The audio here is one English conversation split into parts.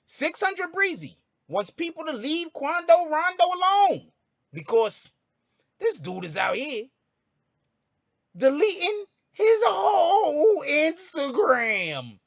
600 Breezy wants people to leave Quando Rondo alone because this dude is out here deleting his whole Instagram.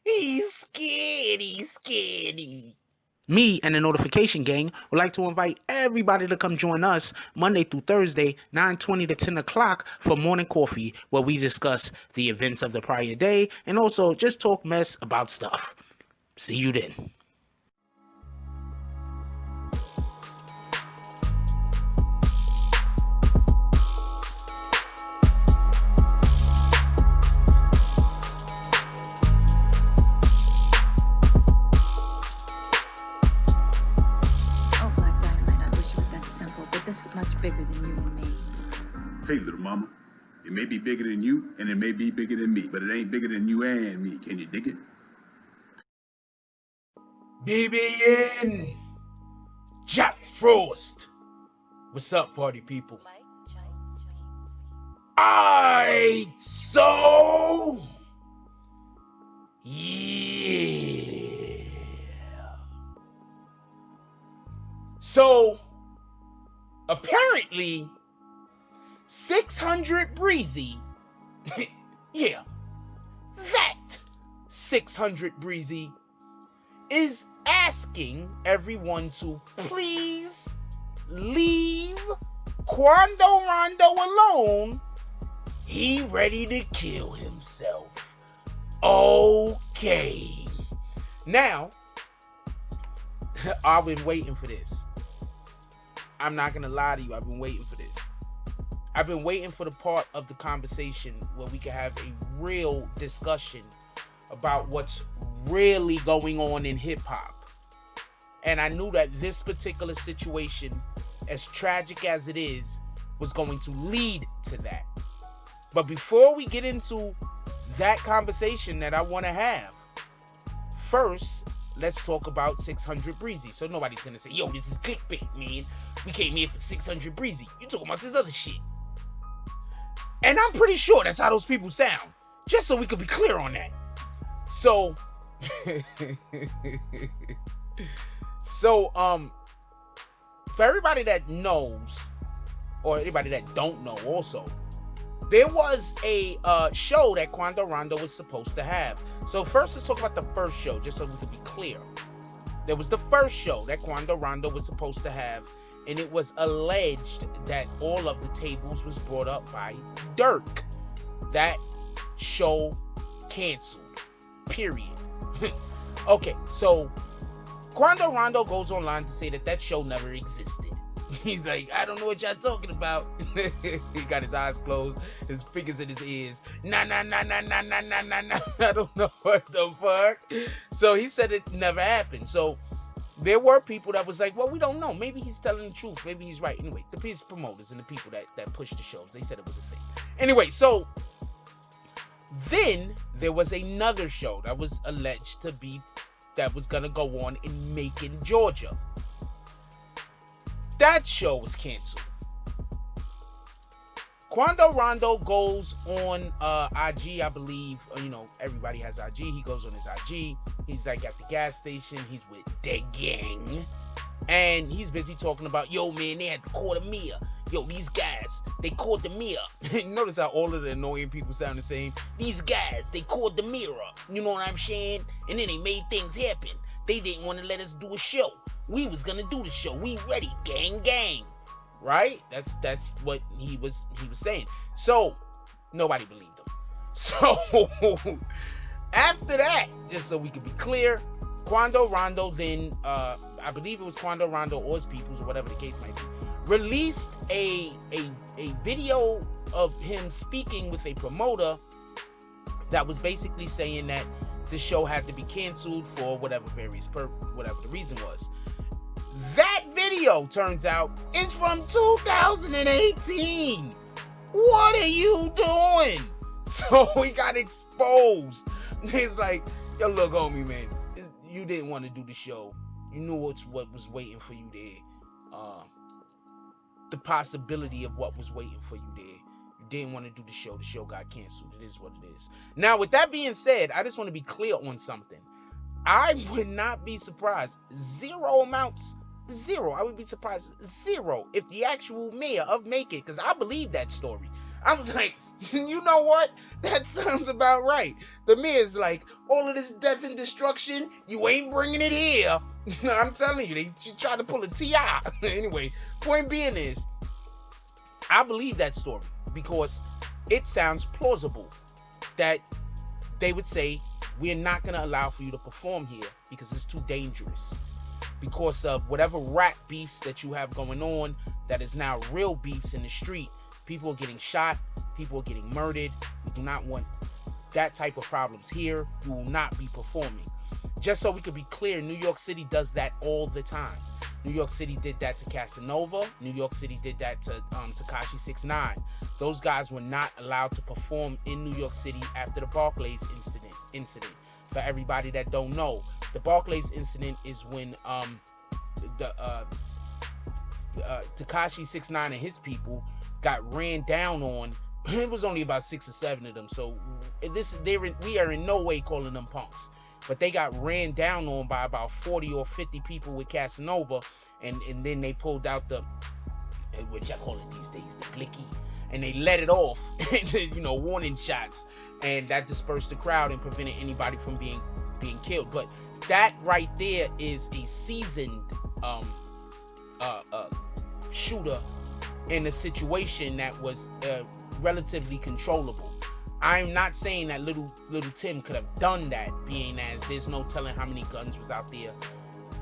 He's scaredy. Me and the Notification Gang would like to invite everybody to come join us Monday through Thursday, 9:20 to 10 o'clock for morning coffee, where we discuss the events of the prior day and also just talk mess about stuff. See you then. This is much bigger than you and me. Hey, little mama. It may be bigger than you, and it may be bigger than me, but it ain't bigger than you and me. Can you dig it? BBN Jack Frost. What's up, party people? Alright, so yeah. So apparently 600 Breezy, yeah, that 600 Breezy is asking everyone to please leave Quando Rondo alone. He ready to kill himself. Okay. Now, I've been waiting for this. I'm not gonna lie to you, I've been waiting for this. I've been waiting for the part of the conversation where we can have a real discussion about what's really going on in hip-hop. And I knew that this particular situation, as tragic as it is, was going to lead to that. But before we get into that conversation that I want to have, first, let's talk about 600 Breezy. So nobody's gonna say, yo, this is clickbait, man. We came here for 600 Breezy. You talking about this other shit. And I'm pretty sure that's how those people sound. Just so we could be clear on that. So, for everybody that knows, or anybody that don't know also, there was a show that Quando Rondo was supposed to have. So first, let's talk about the first show, just so we can be clear. There was the first show that Quando Rondo was supposed to have, and it was alleged that all of the tables was brought up by Dirk. That show canceled. Period. Okay, so Quando Rondo goes online to say that show never existed. He's like, I don't know what y'all talking about. He got his eyes closed, his fingers in his ears. Nah. I don't know what the fuck. So he said it never happened. So there were people that was like, well, we don't know. Maybe he's telling the truth. Maybe he's right. Anyway, the promoters and the people that pushed the shows, they said it was a thing. Anyway, so then there was another show that was alleged to be, that was going to go on in Macon, Georgia. That show was canceled. Quando Rondo goes on IG, I believe. You know, everybody has IG. He goes on his IG. He's like at the gas station. He's with the gang. And he's busy talking about, yo, man, they had to call the Mia. Yo, these guys, they called the Mia. You notice how all of the annoying people sound the same? These guys, they called the mirror. You know what I'm saying? And then they made things happen. They didn't want to let us do a show. We was gonna do the show. We ready, gang. Right? That's what he was saying. So nobody believed him. So after that, just so we could be clear, Quando Rondo then, I believe it was Quando Rondo or his peoples or whatever the case might be, released a video of him speaking with a promoter that was basically saying that the show had to be canceled for whatever whatever the reason was. That video, turns out, is from 2018. What are you doing? So he got exposed. It's like, yo, look, homie, man, you didn't want to do the show. You knew what was waiting for you there. The possibility of what was waiting for you there. You didn't want to do the show. The show got canceled. It is what it is. Now, with that being said, I just want to be clear on something. I would not be surprised. Zero amounts. Zero. I would be surprised. Zero. If the actual mayor of Macon, because I believe that story. I was like, you know what? That sounds about right. The mayor's like, all of this death and destruction, you ain't bringing it here. I'm telling you, they tried to pull a T.I. Anyway, point being is, I believe that story because it sounds plausible that they would say, we're not going to allow for you to perform here because it's too dangerous. Because of whatever rat beefs that you have going on that is now real beefs in the street. People are getting shot. People are getting murdered. We do not want that type of problems here. You will not be performing. Just so we could be clear, New York City does that all the time. New York City did that to Casanova. New York City did that to Tekashi 6ix9ine. Those guys were not allowed to perform in New York City after the Barclays incident. For everybody that don't know, the Barclays incident is when Tekashi 6ix9ine and his people got ran down on. It was only about 6 or 7 of them, so we are in no way calling them punks. But they got ran down on by about 40 or 50 people with Casanova, and then they pulled out the, what y'all call it these days, the blicky, and they let it off, warning shots, and that dispersed the crowd and prevented anybody from being killed. But that right there is a seasoned shooter in a situation that was relatively controllable. I'm not saying that little Tim could have done that, being as there's no telling how many guns was out there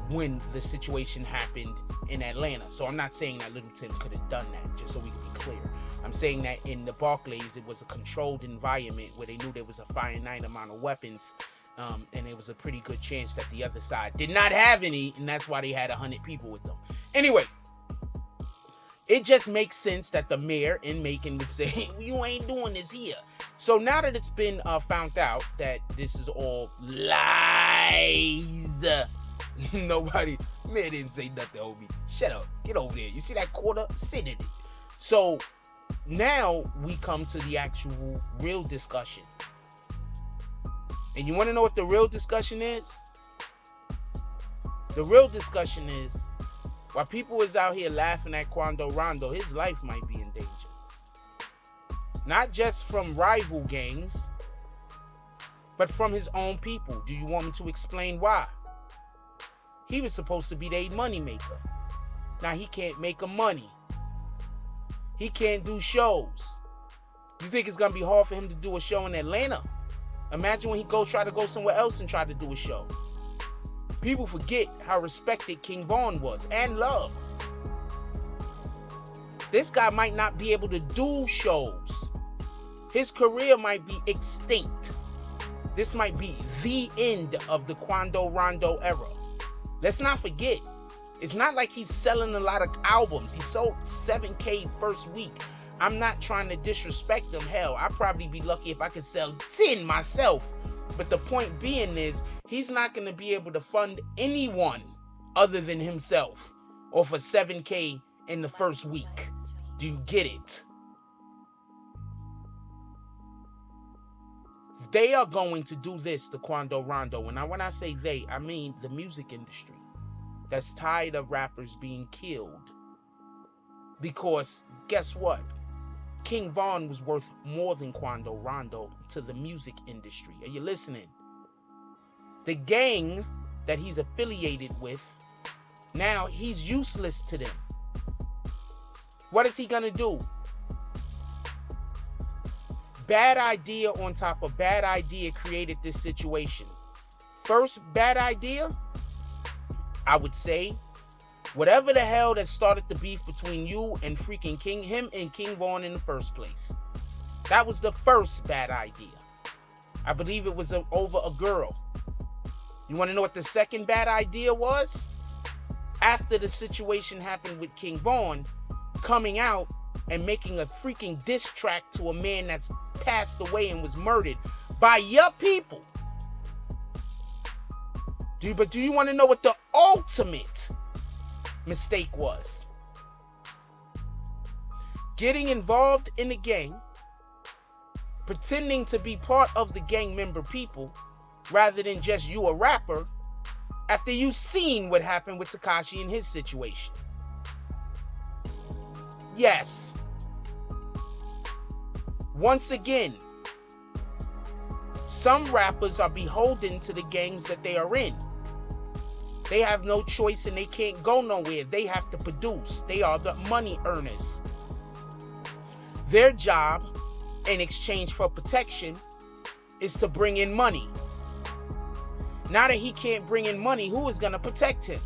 when the situation happened in Atlanta. So I'm not saying that little Tim could have done that, just so we can be clear. I'm saying that in the Barclays, it was a controlled environment where they knew there was a finite amount of weapons, and it was a pretty good chance that the other side did not have any, and that's why they had 100 people with them. Anyway, it just makes sense that the mayor in Macon would say, you ain't doing this here. So now that it's been found out that this is all lies, nobody, mayor didn't say nothing, homie. Shut up. Get over there. You see that quarter? Sit in it. So now we come to the actual real discussion. And you want to know what the real discussion is? The real discussion is, while people is out here laughing at Quando Rondo, his life might be in danger. Not just from rival gangs, but from his own people. Do you want me to explain why? He was supposed to be their money maker. Now he can't make a money. He can't do shows. You think it's gonna be hard for him to do a show in Atlanta? Imagine when he try to go somewhere else and try to do a show. People forget how respected King Von was and loved. This guy might not be able to do shows. His career might be extinct. This might be the end of the Quando Rondo era. Let's not forget, it's not like he's selling a lot of albums. He sold 7K first week. I'm not trying to disrespect him. Hell, I'd probably be lucky if I could sell 10 myself. But the point being is, he's not going to be able to fund anyone other than himself off of 7K in the first week. Do you get it? They are going to do this to Quando Rondo. And when I say they, I mean the music industry that's tired of rappers being killed. Because guess what? King Von was worth more than Quando Rondo to the music industry. Are you listening? The gang that he's affiliated with, now he's useless to them. What is he gonna do? Bad idea on top of bad idea created this situation. First bad idea, I would say, whatever the hell that started the beef between you and freaking him and King Von in the first place. That was the first bad idea. I believe it was over a girl. You want to know what the second bad idea was? After the situation happened with King Von, coming out and making a freaking diss track to a man that's passed away and was murdered by your people. But do you want to know what the ultimate mistake was? Getting involved in the gang, pretending to be part of the gang member people, rather than just you a rapper, After you've seen what happened with Tekashi in his situation. Yes. Once again, some rappers are beholden to the gangs that they are in. They have no choice and they can't go nowhere. They have to produce. They are the money earners. Their job, in exchange for protection, is to bring in money. Now that he can't bring in money, who is going to protect him?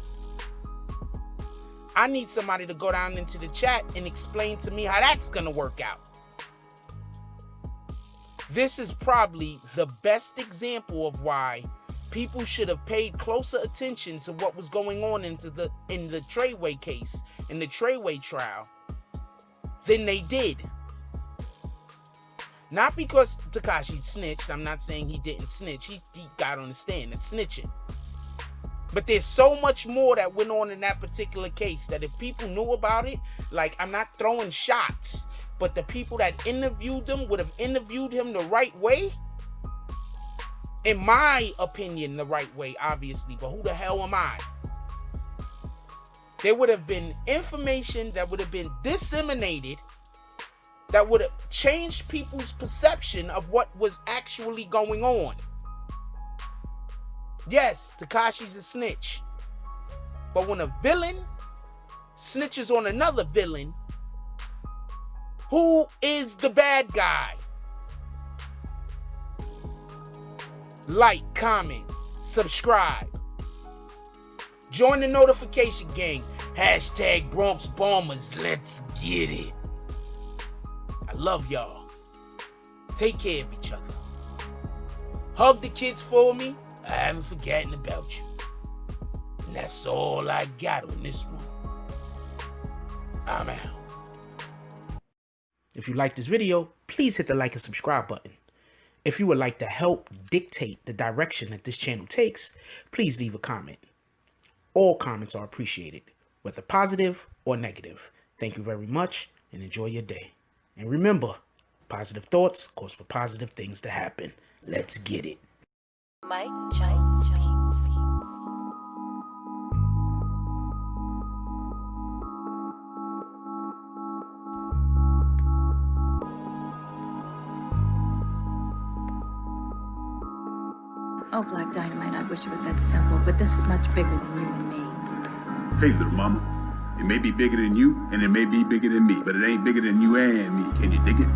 I need somebody to go down into the chat and explain to me how that's going to work out. This is probably the best example of why people should have paid closer attention to what was going on in the Treyway case, in the Treyway trial, than they did. Not because Tekashi snitched. I'm not saying he didn't snitch. He got on the stand and snitching. But there's so much more that went on in that particular case that if people knew about it, like, I'm not throwing shots, but the people that interviewed him would have interviewed him the right way. In my opinion, the right way, obviously, but who the hell am I? There would have been information that would have been disseminated that would have changed people's perception of what was actually going on. Yes, Tekashi's a snitch. But when a villain snitches on another villain, who is the bad guy? Like, comment, subscribe. Join the notification gang. Hashtag Bronx Bombers. Let's get it. I love y'all. Take care of each other. Hug the kids for me. I haven't forgotten about you. And that's all I got on this one. I'm out. If you like this video, please hit the like and subscribe button. If you would like to help dictate the direction that this channel takes, please leave a comment. All comments are appreciated, whether positive or negative. Thank you very much and enjoy your day. And remember, positive thoughts cause for positive things to happen. Let's get it. Mike Jones. Oh, Black Dynamite, I wish it was that simple, but this is much bigger than you and me. Hey, little mama. It may be bigger than you, and it may be bigger than me, but it ain't bigger than you and me. Can you dig it?